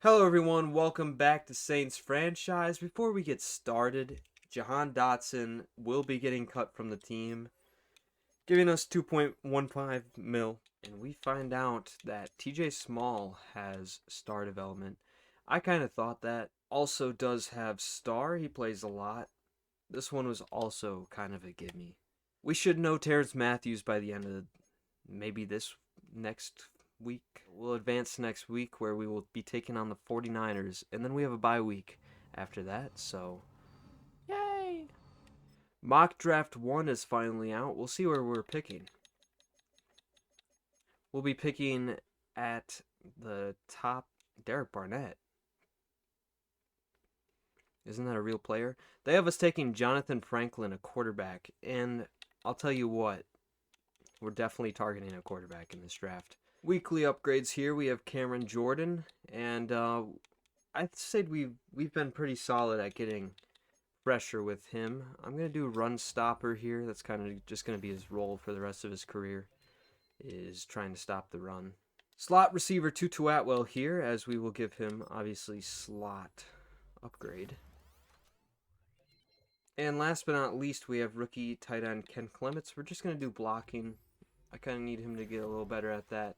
Hello everyone, welcome back to Saints franchise. Before we get started, Jahan Dotson will be getting cut from the team, giving us 2.15 mil. And we find out that TJ Small has star development. I kind of thought that. Also does have star, he plays a lot. This one was also kind of a gimme. We should know Terrence Matthews by the end of maybe this next week. We'll advance next week where we will be taking on the 49ers, and then we have a bye week after that, so yay! Mock Draft 1 is finally out. We'll see where we're picking. We'll be picking at the top. Derek Barnett. Isn't that a real player? They have us taking Jonathan Franklin, a quarterback, and I'll tell you what, we're definitely targeting a quarterback in this draft. Weekly upgrades here. We have Cameron Jordan, and I'd say we've been pretty solid at getting pressure with him. I'm gonna do run stopper here. That's kind of just gonna be his role for the rest of his career, is trying to stop the run. Slot receiver Tutu Atwell here, as we will give him obviously slot upgrade. And last but not least, we have rookie tight end Ken Clements. We're just gonna do blocking. I kind of need him to get a little better at that.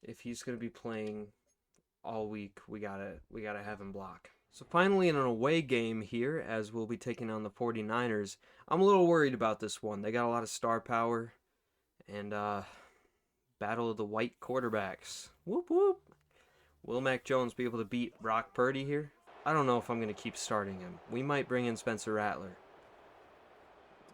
If he's going to be playing all week, we gotta have him block. So finally in an away game here, as we'll be taking on the 49ers, I'm a little worried about this one. They got a lot of star power, and battle of the white quarterbacks. Whoop whoop. Will Mac Jones be able to beat Brock Purdy here? I don't know if I'm going to keep starting him. We might bring in Spencer Rattler.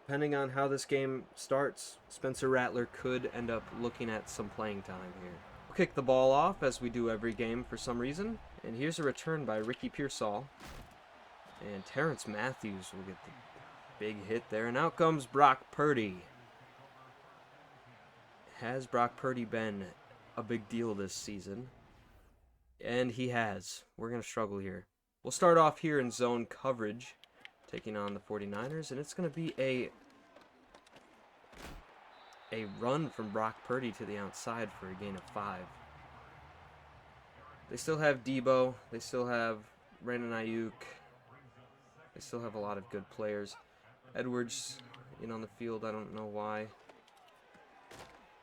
Depending on how this game starts, Spencer Rattler could end up looking at some playing time here. We'll kick the ball off, as we do every game for some reason. And here's a return by Ricky Pearsall. And Terrence Matthews will get the big hit there. And out comes Brock Purdy. Has Brock Purdy been a big deal this season? And he has. We're going to struggle here. We'll start off here in zone coverage, taking on the 49ers, and it's going to be a run from Brock Purdy to the outside for a gain of 5. They still have Debo. They still have Brandon Ayuk. They still have a lot of good players. Edwards in on the field. I don't know why.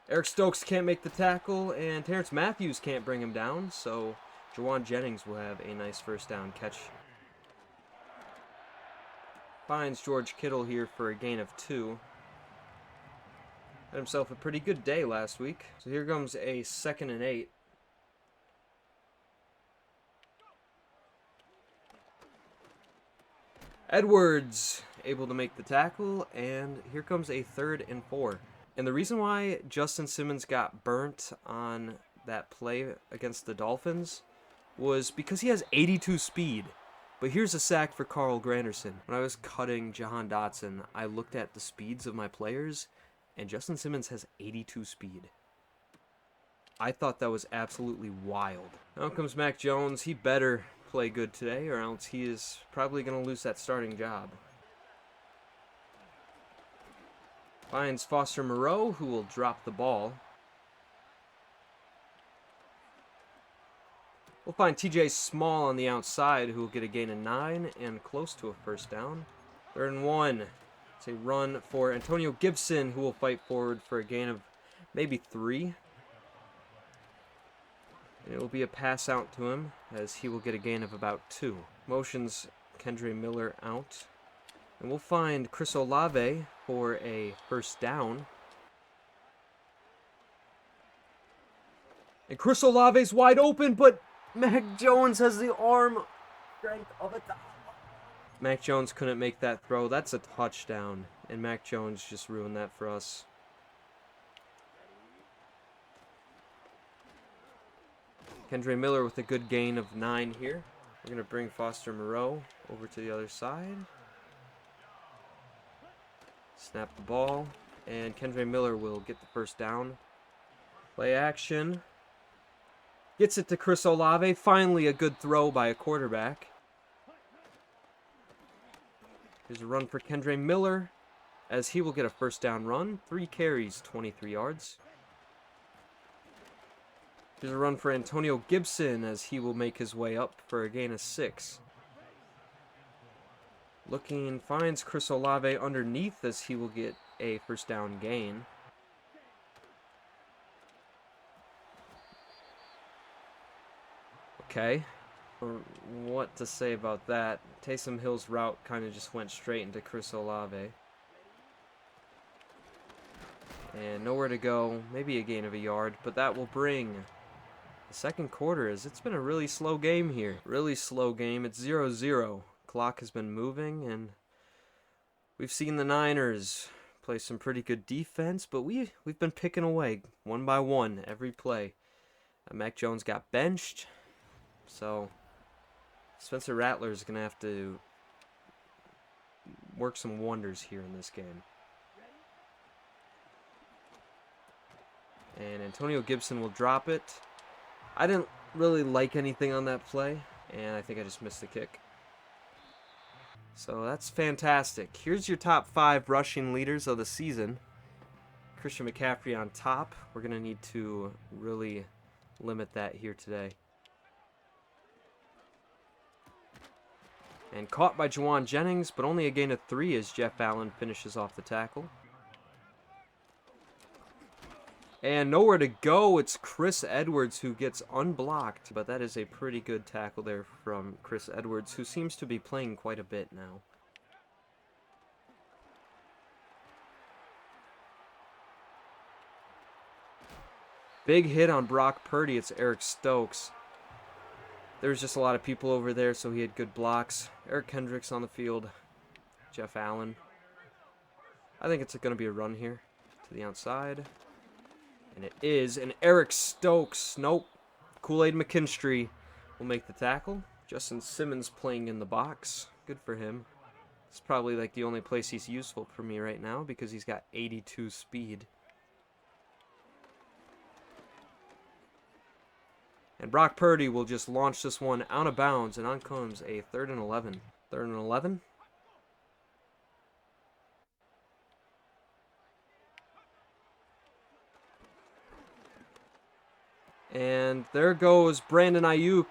Eric Stokes can't make the tackle, and Terrence Matthews can't bring him down, so Jawan Jennings will have a nice first down catch. Finds George Kittle here for a gain of 2. Had himself a pretty good day last week. So here comes a 2nd and 8. Edwards able to make the tackle, and here comes a 3rd and 4. And the reason why Justin Simmons got burnt on that play against the Dolphins was because he has 82 speed. But here's a sack for Carl Granderson. When I was cutting Jahan Dotson, I looked at the speeds of my players, and Justin Simmons has 82 speed. I thought that was absolutely wild. Now comes Mac Jones. He better play good today, or else he is probably going to lose that starting job. Finds Foster Moreau, who will drop the ball. We'll find TJ Small on the outside, who will get a gain of 9 and close to a first down. 3rd and 1. It's a run for Antonio Gibson, who will fight forward for a gain of maybe 3. And it will be a pass out to him, as he will get a gain of about 2. Motions Kendre Miller out. And we'll find Chris Olave for a first down. And Chris Olave's wide open, but Mac Jones has the arm strength of a dog. Mac Jones couldn't make that throw. That's a touchdown. And Mac Jones just ruined that for us. Kendre Miller with a good gain of 9 here. We're going to bring Foster Moreau over to the other side. Snap the ball. And Kendre Miller will get the first down. Play action. Gets it to Chris Olave. Finally a good throw by a quarterback. Here's a run for Kendre Miller, as he will get a first down run. 3 carries, 23 yards. Here's a run for Antonio Gibson as he will make his way up for a gain of 6. Looking, finds Chris Olave underneath as he will get a first down gain. Okay. What to say about that? Taysom Hill's route kind of just went straight into Chris Olave. And nowhere to go. Maybe a gain of a yard, but that will bring the second quarter, as it's been a really slow game here. Really slow game. It's 0-0. Clock has been moving, and we've seen the Niners play some pretty good defense, but we've been picking away one by one every play. Mac Jones got benched, so Spencer Rattler is going to have to work some wonders here in this game. And Antonio Gibson will drop it. I didn't really like anything on that play, and I think I just missed the kick. So that's fantastic. Here's your top 5 rushing leaders of the season. Christian McCaffrey on top. We're going to need to really limit that here today. And caught by Juwan Jennings, but only a gain of 3 as Jeff Allen finishes off the tackle. And nowhere to go. It's Chris Edwards who gets unblocked. But that is a pretty good tackle there from Chris Edwards, who seems to be playing quite a bit now. Big hit on Brock Purdy. It's Eric Stokes. There's just a lot of people over there, so he had good blocks. Eric Kendricks on the field. Jeff Allen. I think it's going to be a run here to the outside. And it is. And Eric Stokes. Nope. Kool-Aid McKinstry will make the tackle. Justin Simmons playing in the box. Good for him. It's probably like the only place he's useful for me right now because he's got 82 speed. And Brock Purdy will just launch this one out of bounds, and on comes a 3rd and 11. 3rd and 11. And there goes Brandon Ayuk.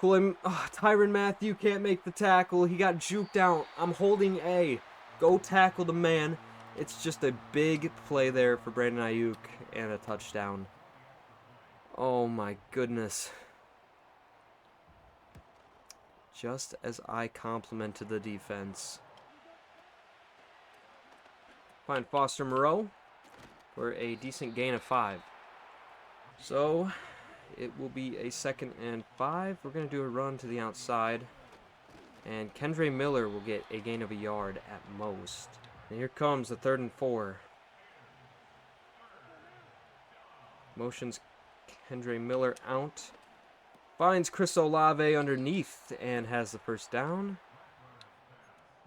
Tyrann Mathieu can't make the tackle. He got juked out. I'm holding A. Go tackle the man. It's just a big play there for Brandon Ayuk and a touchdown. Oh my goodness. Just as I complimented the defense. Find Foster Moreau for a decent gain of 5. So it will be a 2nd and 5. We're going to do a run to the outside. And Kendre Miller will get a gain of a yard at most. And here comes the 3rd and 4. Motions Kendre Miller out. Finds Chris Olave underneath and has the first down.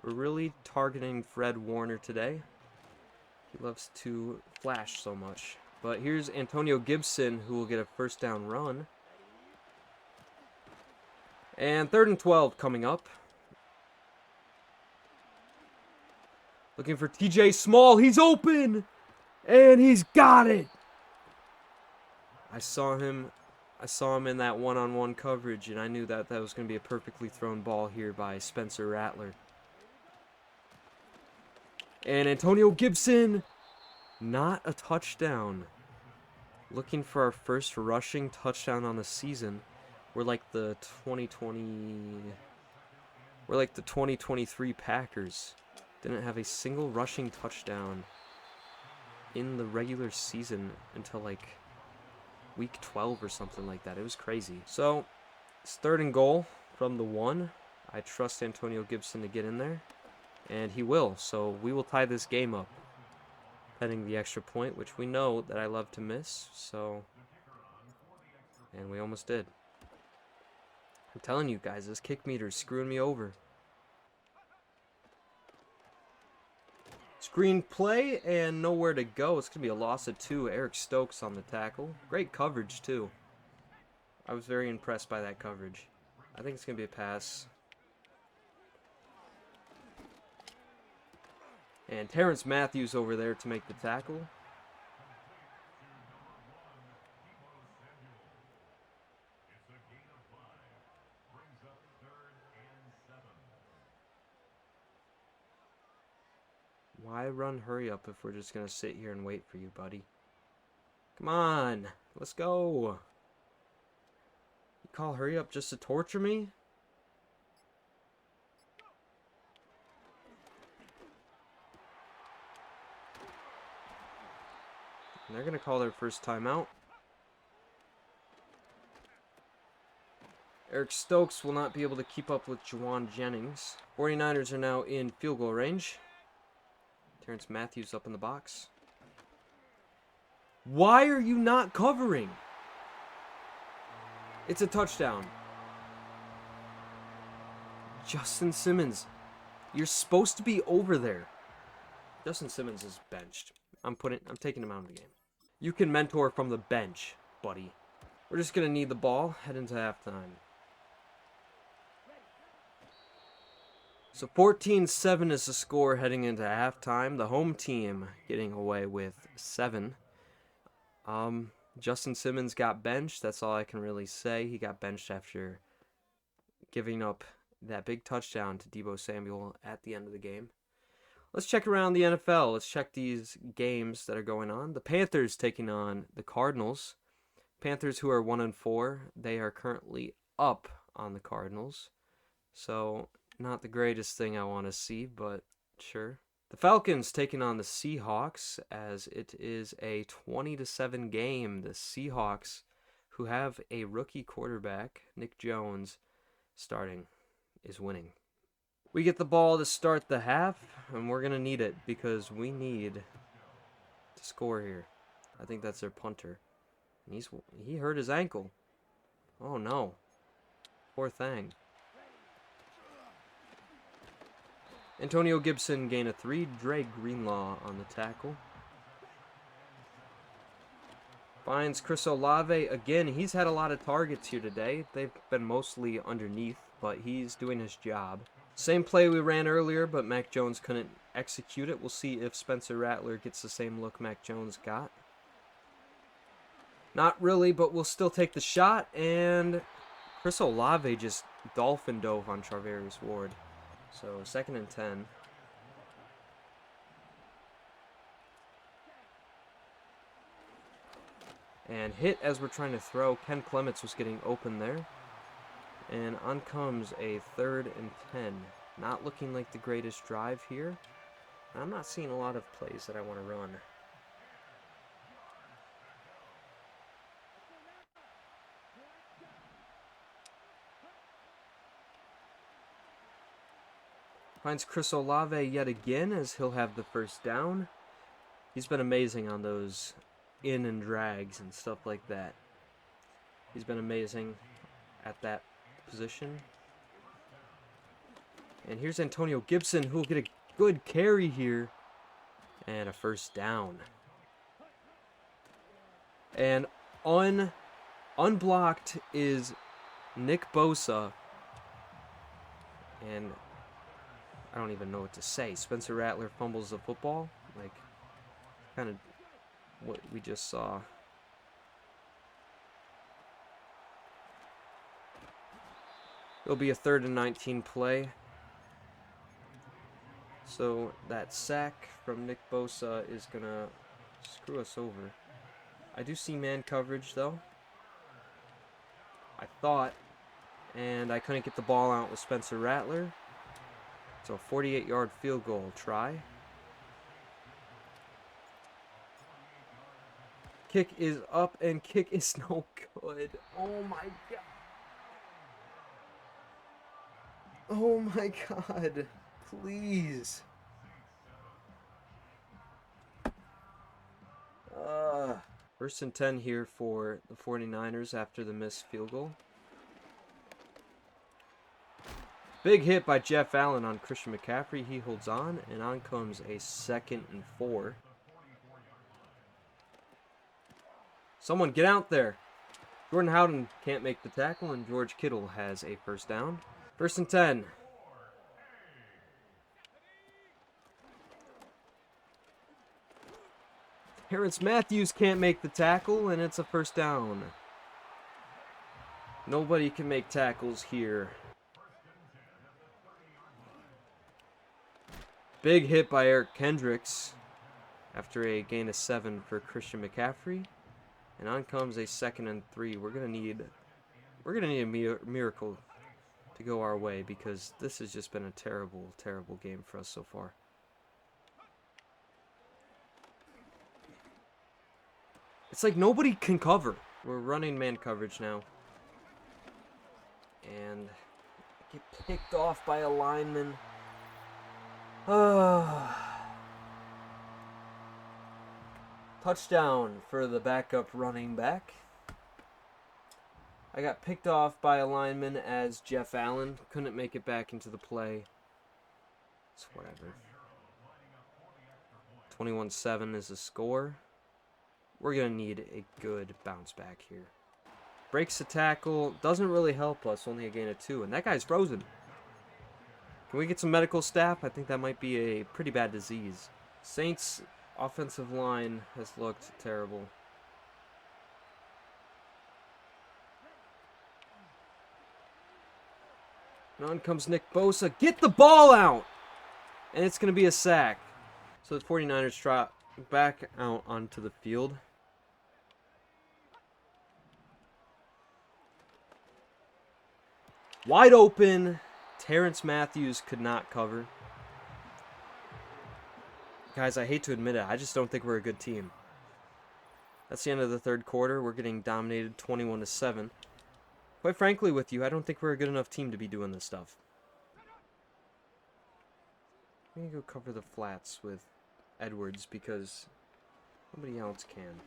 We're really targeting Fred Warner today. He loves to flash so much. But here's Antonio Gibson who will get a first down run. And 3rd and 12 coming up. Looking for TJ Small. He's open! And he's got it! I saw him in that one-on-one coverage, and I knew that was going to be a perfectly thrown ball here by Spencer Rattler. And Antonio Gibson, not a touchdown. Looking for our first rushing touchdown on the season. We're like the 2023 Packers. Didn't have a single rushing touchdown in the regular season until like week 12 or something like that. It was crazy. So it's 3rd and goal from the 1. I trust Antonio Gibson to get in there, and he will. So we will tie this game up, pending the extra point, which we know that I love to miss. And we almost did. I'm telling you guys, this kick meter is screwing me over. Screen play and nowhere to go. It's going to be a loss of 2. Eric Stokes on the tackle. Great coverage, too. I was very impressed by that coverage. I think it's going to be a pass. And Terrence Matthews over there to make the tackle. Why run hurry up if we're just going to sit here and wait for you, buddy? Come on. Let's go. You call hurry up just to torture me? And they're going to call their first timeout. Eric Stokes will not be able to keep up with Juwan Jennings. 49ers are now in field goal range. Terrence Matthews up in the box. Why are you not covering? It's a touchdown. Justin Simmons, you're supposed to be over there. Justin Simmons is benched. I'm taking him out of the game. You can mentor from the bench, buddy. We're just gonna need the ball head into halftime. So 14-7 is the score heading into halftime. The home team getting away with 7. Justin Simmons got benched. That's all I can really say. He got benched after giving up that big touchdown to Deebo Samuel at the end of the game. Let's check around the NFL. Let's check these games that are going on. The Panthers taking on the Cardinals. Panthers, who are 1-4, they are currently up on the Cardinals. So, not the greatest thing I want to see, but sure. The Falcons taking on the Seahawks, as it is a 20-7 game. The Seahawks, who have a rookie quarterback, Nick Jones, starting, is winning. We get the ball to start the half, and we're going to need it because we need to score here. I think that's their punter. He hurt his ankle. Oh, no. Poor thing. Antonio Gibson gain a 3. Dre Greenlaw on the tackle. Finds Chris Olave again. He's had a lot of targets here today. They've been mostly underneath, but he's doing his job. Same play we ran earlier, but Mac Jones couldn't execute it. We'll see if Spencer Rattler gets the same look Mac Jones got. Not really, but we'll still take the shot. And Chris Olave just dolphin dove on Charvarius Ward. So 2nd and 10. And hit as we're trying to throw. Ken Clements was getting open there. And on comes a 3rd and 10. Not looking like the greatest drive here. I'm not seeing a lot of plays that I want to run. Finds Chris Olave yet again as he'll have the first down. He's been amazing on those in and drags and stuff like that. He's been amazing at that position. And here's Antonio Gibson, who will get a good carry here. And a first down. And unblocked is Nick Bosa. And I don't even know what to say. Spencer Rattler fumbles the football. Like, kind of what we just saw. It'll be a 3rd and 19 play. So that sack from Nick Bosa is going to screw us over. I do see man coverage, though. I thought. And I couldn't get the ball out with Spencer Rattler. So a 48-yard field goal try. Kick is up and kick is no good. Oh my god. Oh my god. Please. First and 10 here for the 49ers after the missed field goal. Big hit by Jeff Allen on Christian McCaffrey. He holds on, and on comes a 2nd and 4. Someone get out there. Jordan Howden can't make the tackle, and George Kittle has a first down. 1st and 10. Terrence Matthews can't make the tackle, and it's a first down. Nobody can make tackles here. Big hit by Eric Kendricks after a gain of 7 for Christian McCaffrey. And on comes a 2nd and 3. We're gonna need a miracle to go our way, because this has just been a terrible, terrible game for us so far. It's like nobody can cover. We're running man coverage now. And get picked off by a lineman. Touchdown for the backup running back. I got picked off by a lineman as Jeff Allen. Couldn't make it back into the play. It's whatever. 21-7 is the score. We're going to need a good bounce back here. Breaks the tackle. Doesn't really help us. Only a gain of 2. And that guy's frozen. Can we get some medical staff? I think that might be a pretty bad disease. Saints' offensive line has looked terrible. And on comes Nick Bosa. Get the ball out! And it's going to be a sack. So the 49ers trot back out onto the field. Wide open. Terrence Matthews could not cover. Guys, I hate to admit it. I just don't think we're a good team. That's the end of the third quarter. We're getting dominated 21-7. Quite frankly with you, I don't think we're a good enough team to be doing this stuff. I'm going to go cover the flats with Edwards because nobody else can.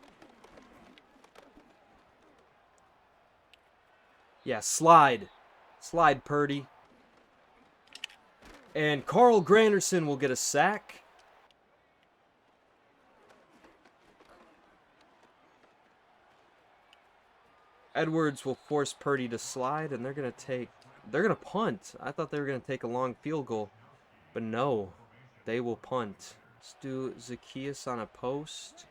Yeah, slide. Slide, Purdy. And Carl Granderson will get a sack. Edwards will force Purdy to slide, and they're going to punt. I thought they were going to take a long field goal, but no, they will punt. Let's do Zacchaeus on a post.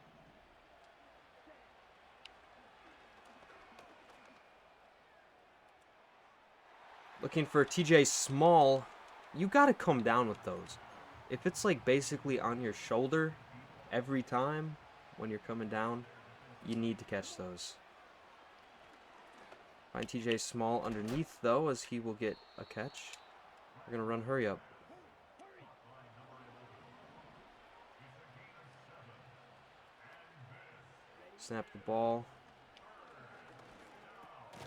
Looking for TJ Small. You got to come down with those. If it's like basically on your shoulder every time when you're coming down, you need to catch those. Find TJ Small underneath, though, as he will get a catch. We're going to run hurry up. Snap the ball.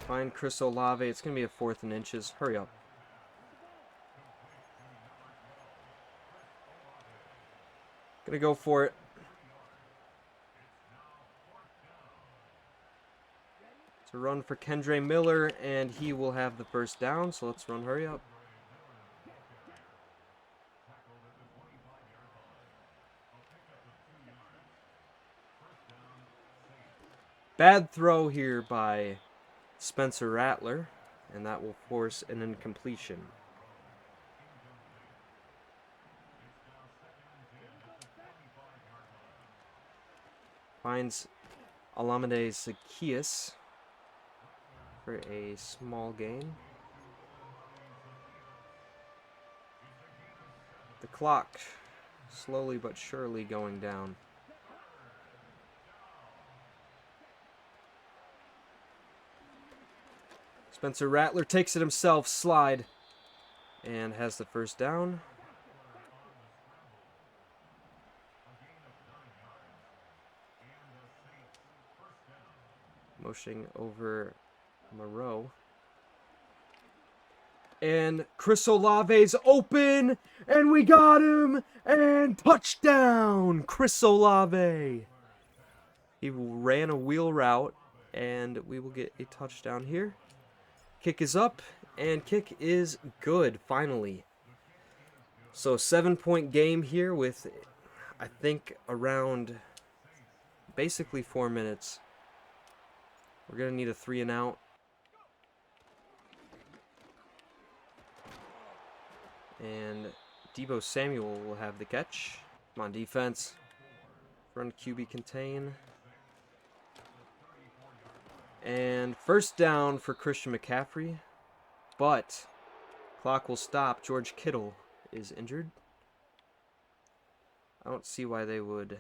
Find Chris Olave. It's going to be a 4th and inches. Hurry up. Going to go for it. It's a run for Kendre Miller, and he will have the first down, so let's run hurry up. Bad throw here by Spencer Rattler, and that will force an incompletion. Finds Olamide Zacchaeus for a small gain. The clock slowly but surely going down. Spencer Rattler takes it himself, slide, and has the first down. Motioning over Moreau. And Chris Olave's open, and we got him, and touchdown, Chris Olave. He ran a wheel route, and we will get a touchdown here. Kick is up, and kick is good, finally. So 7-point game here with, I think, around basically 4 minutes. We're going to need a 3 and out. And Deebo Samuel will have the catch. Come on, defense. Run QB contain. And first down for Christian McCaffrey. But clock will stop. George Kittle is injured. I don't see why they would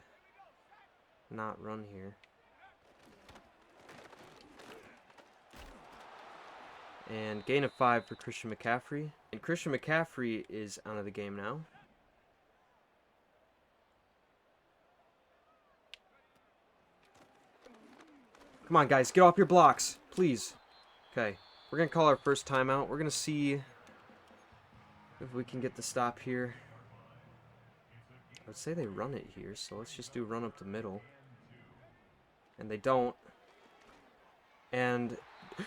not run here. And gain of 5 for Christian McCaffrey. And Christian McCaffrey is out of the game now. Come on, guys. Get off your blocks. Please. Okay. We're going to call our first timeout. We're going to see if we can get the stop here. I would say they run it here, so let's just do run up the middle. And they don't. And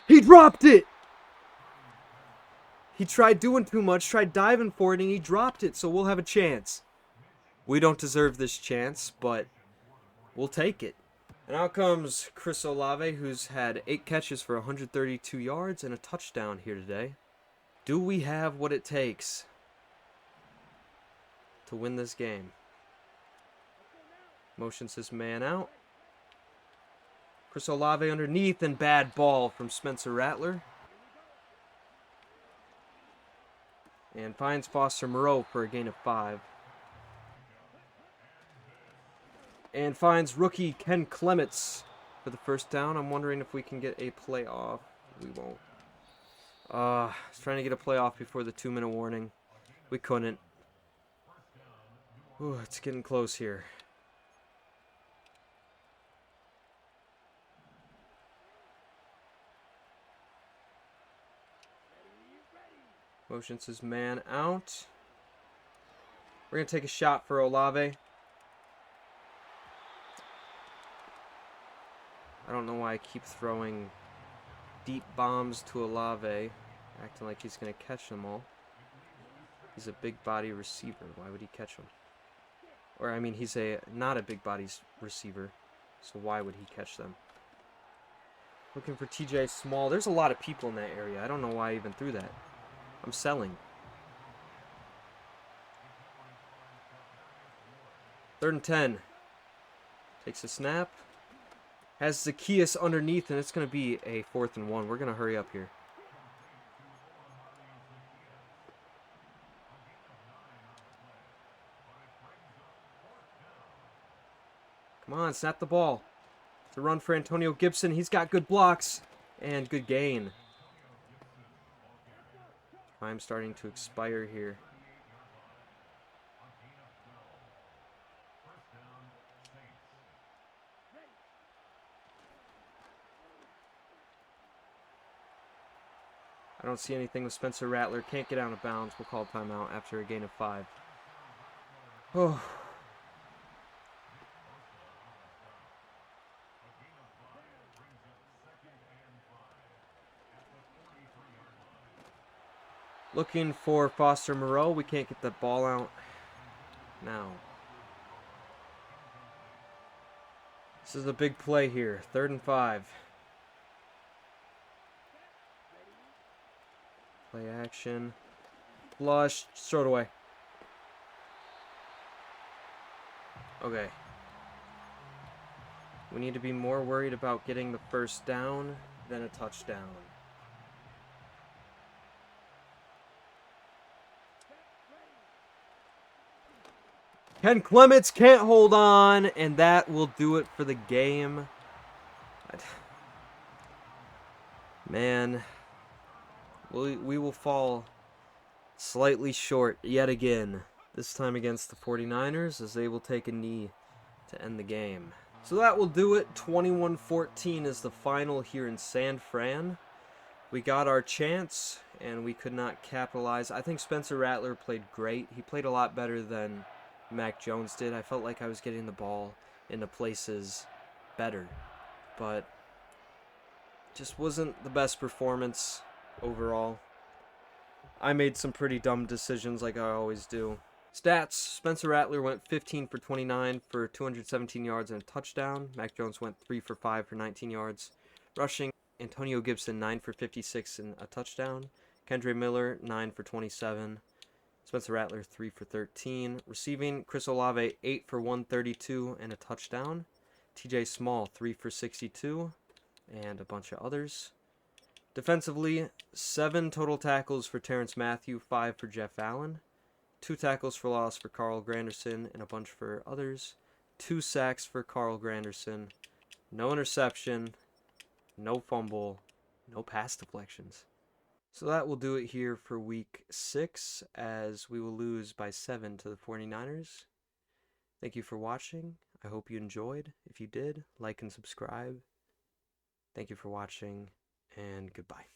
he dropped it! He tried doing too much, tried diving for it, and he dropped it, so we'll have a chance. We don't deserve this chance, but we'll take it. And out comes Chris Olave, who's had 8 catches for 132 yards and a touchdown here today. Do we have what it takes to win this game? Motions his man out. Chris Olave underneath, and bad ball from Spencer Rattler. And finds Foster Moreau for a gain of 5. And finds rookie Ken Clements for the first down. I'm wondering if we can get a playoff. We won't. I was trying to get a playoff before the 2-minute warning. We couldn't. Ooh, it's getting close here. Motions his man out. We're going to take a shot for Olave. I don't know why I keep throwing deep bombs to Olave, acting like he's going to catch them all. He's a big body receiver. Why would he catch them? Or, I mean, he's not a big body receiver, so why would he catch them? Looking for TJ Small. There's a lot of people in that area. I don't know why I even threw that. I'm selling. 3rd and 10. Takes a snap. Has Zacchaeus underneath, and it's going to be a 4th and 1. We're going to hurry up here. Come on, snap the ball. It's a run for Antonio Gibson. He's got good blocks and good gain. Time starting to expire here. I don't see anything with Spencer Rattler. Can't get out of bounds. We'll call timeout after a gain of 5. Oh. Looking for Foster Moreau. We can't get that ball out now. This is a big play here. 3rd and 5. Play action. Flush. Throw it away. Okay. We need to be more worried about getting the first down than a touchdown. Ken Clements can't hold on, and that will do it for the game. Man, we will fall slightly short yet again. This time against the 49ers, as they will take a knee to end the game. So that will do it. 21-14 is the final here in San Fran. We got our chance, and we could not capitalize. I think Spencer Rattler played great. He played a lot better than Mac Jones did. I felt like I was getting the ball into places better, but just wasn't the best performance overall. I made some pretty dumb decisions like I always do. Stats: Spencer Rattler went 15 for 29 for 217 yards and a touchdown. Mac Jones went 3 for 5 for 19 yards. Rushing: Antonio Gibson 9 for 56 and a touchdown. Kendre Miller 9 for 27. Spencer Rattler 3 for 13. Receiving: Chris Olave 8 for 132 and a touchdown. TJ Small 3 for 62 and a bunch of others. Defensively, 7 total tackles for Terrence Matthew, 5 for Jeff Allen. 2 tackles for loss for Carl Granderson and a bunch for others. 2 sacks for Carl Granderson. No interception. No fumble. No pass deflections. So that will do it here for week 6, as we will lose by 7 to the 49ers. Thank you for watching. I hope you enjoyed. If you did, like and subscribe. Thank you for watching, and goodbye.